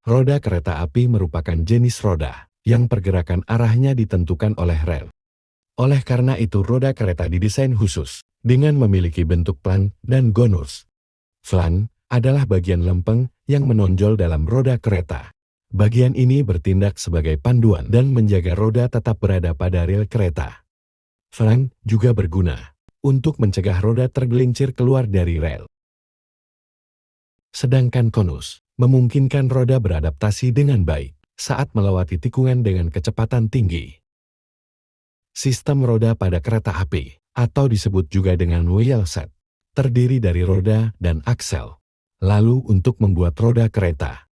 Roda kereta api merupakan jenis roda yang pergerakan arahnya ditentukan oleh rel. Oleh karena itu roda kereta didesain khusus dengan memiliki bentuk plan dan gonus. Flan adalah bagian lempeng yang menonjol dalam roda kereta. Bagian ini bertindak sebagai panduan dan menjaga roda tetap berada pada rel kereta. Flan juga berguna untuk mencegah roda tergelincir keluar dari rel. Sedangkan konus memungkinkan roda beradaptasi dengan baik saat melewati tikungan dengan kecepatan tinggi. Sistem roda pada kereta api, atau disebut juga dengan wheel set, terdiri dari roda dan aksel. Lalu untuk membuat roda kereta,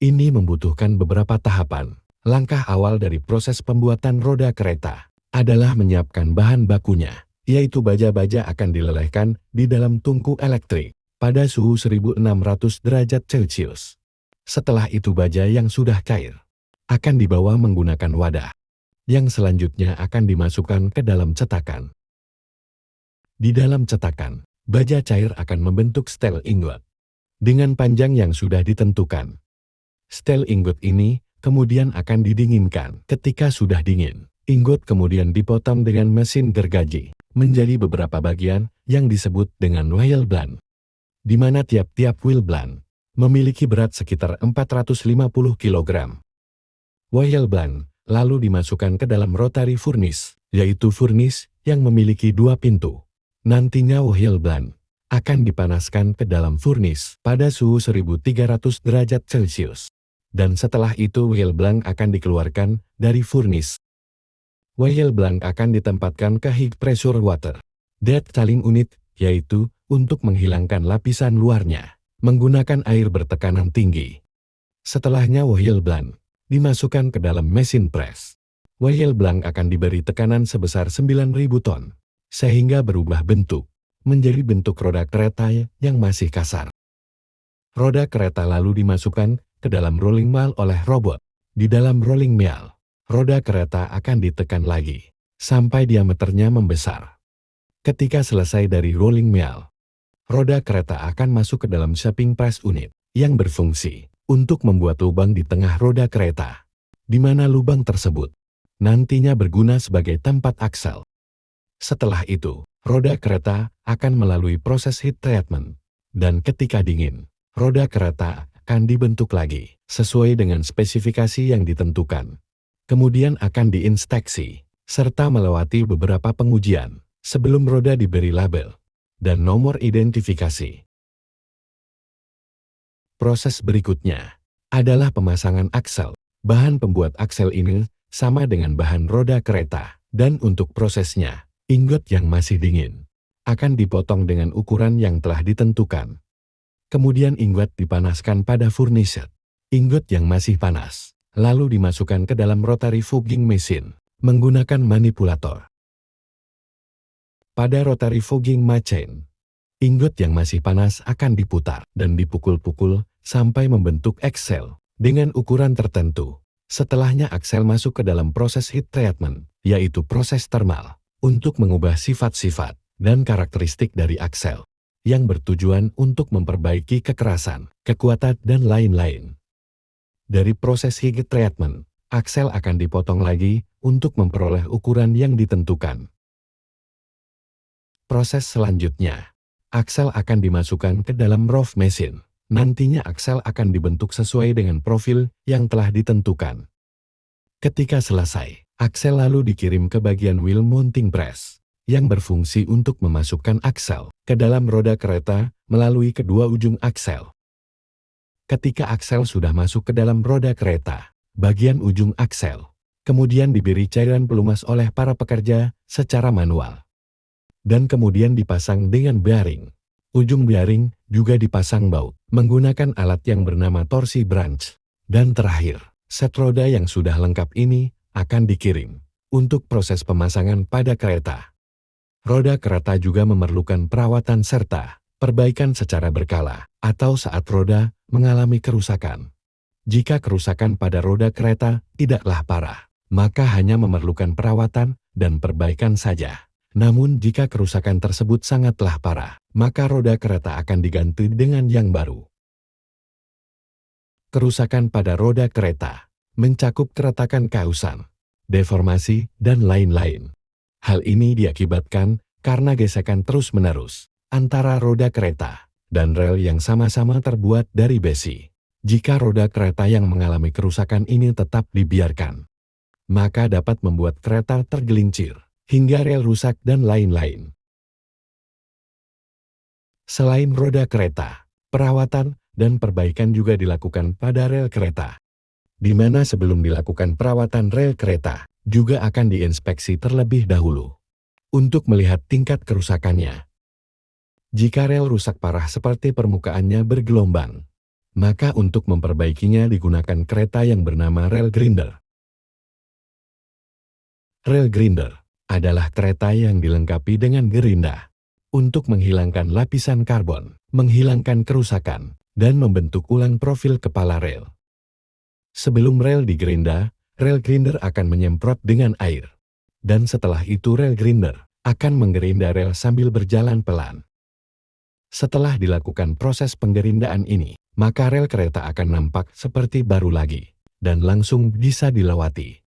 ini membutuhkan beberapa tahapan. Langkah awal dari proses pembuatan roda kereta adalah menyiapkan bahan bakunya, yaitu baja-baja akan dilelehkan di dalam tungku elektrik pada suhu 1600 derajat Celcius. Setelah itu baja yang sudah cair akan dibawa menggunakan wadah, yang selanjutnya akan dimasukkan ke dalam cetakan. Di dalam cetakan, baja cair akan membentuk stel ingot dengan panjang yang sudah ditentukan. Stel ingot ini kemudian akan didinginkan. Ketika sudah dingin, ingot kemudian dipotong dengan mesin gergaji menjadi beberapa bagian yang disebut dengan wheel blank, di mana tiap-tiap wheel blank memiliki berat sekitar 450 kg. Wheel blank lalu dimasukkan ke dalam rotary furnace, yaitu furnace yang memiliki dua pintu. Nantinya wheel blank akan dipanaskan ke dalam furnace pada suhu 1300 derajat Celcius. Dan setelah itu wheel blank akan dikeluarkan dari furnace. Wheel blank akan ditempatkan ke high pressure water jet cooling unit, yaitu untuk menghilangkan lapisan luarnya menggunakan air bertekanan tinggi. Setelahnya wheel blank dimasukkan ke dalam mesin press. Wheel blank akan diberi tekanan sebesar 9.000 ton, sehingga berubah bentuk menjadi bentuk roda kereta yang masih kasar. Roda kereta lalu dimasukkan ke dalam rolling mill oleh robot. Di dalam rolling mill, roda kereta akan ditekan lagi sampai diameternya membesar. Ketika selesai dari rolling mill, roda kereta akan masuk ke dalam shaping press unit yang berfungsi untuk membuat lubang di tengah roda kereta, di mana lubang tersebut nantinya berguna sebagai tempat aksel. Setelah itu, roda kereta akan melalui proses heat treatment, dan ketika dingin, roda kereta akan dibentuk lagi sesuai dengan spesifikasi yang ditentukan. Kemudian akan diinspeksi, serta melewati beberapa pengujian sebelum roda diberi label dan nomor identifikasi. Proses berikutnya adalah pemasangan aksel. Bahan pembuat aksel ini sama dengan bahan roda kereta, dan untuk prosesnya, ingot yang masih dingin akan dipotong dengan ukuran yang telah ditentukan. Kemudian ingot dipanaskan pada furnace. Ingot yang masih panas lalu dimasukkan ke dalam rotary fogging machine menggunakan manipulator. Pada rotary fogging machine, ingot yang masih panas akan diputar dan dipukul-pukul sampai membentuk aksel dengan ukuran tertentu. Setelahnya aksel masuk ke dalam proses heat treatment, yaitu proses thermal, untuk mengubah sifat-sifat dan karakteristik dari aksel yang bertujuan untuk memperbaiki kekerasan, kekuatan, dan lain-lain. Dari proses heat treatment, aksel akan dipotong lagi untuk memperoleh ukuran yang ditentukan. Proses selanjutnya, aksel akan dimasukkan ke dalam rough machine. Nantinya aksel akan dibentuk sesuai dengan profil yang telah ditentukan. Ketika selesai, aksel lalu dikirim ke bagian wheel mounting press yang berfungsi untuk memasukkan aksel ke dalam roda kereta melalui kedua ujung aksel. Ketika aksel sudah masuk ke dalam roda kereta, bagian ujung aksel kemudian diberi cairan pelumas oleh para pekerja secara manual, dan kemudian dipasang dengan bearing. Ujung bearing juga dipasang baut menggunakan alat yang bernama torsi branch. Dan terakhir, set roda yang sudah lengkap ini akan dikirim untuk proses pemasangan pada kereta. Roda kereta juga memerlukan perawatan serta perbaikan secara berkala atau saat roda mengalami kerusakan. Jika kerusakan pada roda kereta tidaklah parah, maka hanya memerlukan perawatan dan perbaikan saja. Namun jika kerusakan tersebut sangatlah parah, maka roda kereta akan diganti dengan yang baru. Kerusakan pada roda kereta mencakup keretakan kausan, deformasi, dan lain-lain. Hal ini diakibatkan karena gesekan terus-menerus antara roda kereta dan rel yang sama-sama terbuat dari besi. Jika roda kereta yang mengalami kerusakan ini tetap dibiarkan, maka dapat membuat kereta tergelincir, hingga rel rusak dan lain-lain. Selain roda kereta, perawatan dan perbaikan juga dilakukan pada rel kereta, di mana sebelum dilakukan perawatan rel kereta, juga akan diinspeksi terlebih dahulu untuk melihat tingkat kerusakannya. Jika rel rusak parah seperti permukaannya bergelombang, maka untuk memperbaikinya digunakan kereta yang bernama rel grinder. Rel grinder adalah kereta yang dilengkapi dengan gerinda untuk menghilangkan lapisan karbon, menghilangkan kerusakan, dan membentuk ulang profil kepala rel. Sebelum rel digerinda, rel grinder akan menyemprot dengan air. Dan setelah itu rel grinder akan menggerinda rel sambil berjalan pelan. Setelah dilakukan proses penggerindaan ini, maka rel kereta akan nampak seperti baru lagi dan langsung bisa dilewati.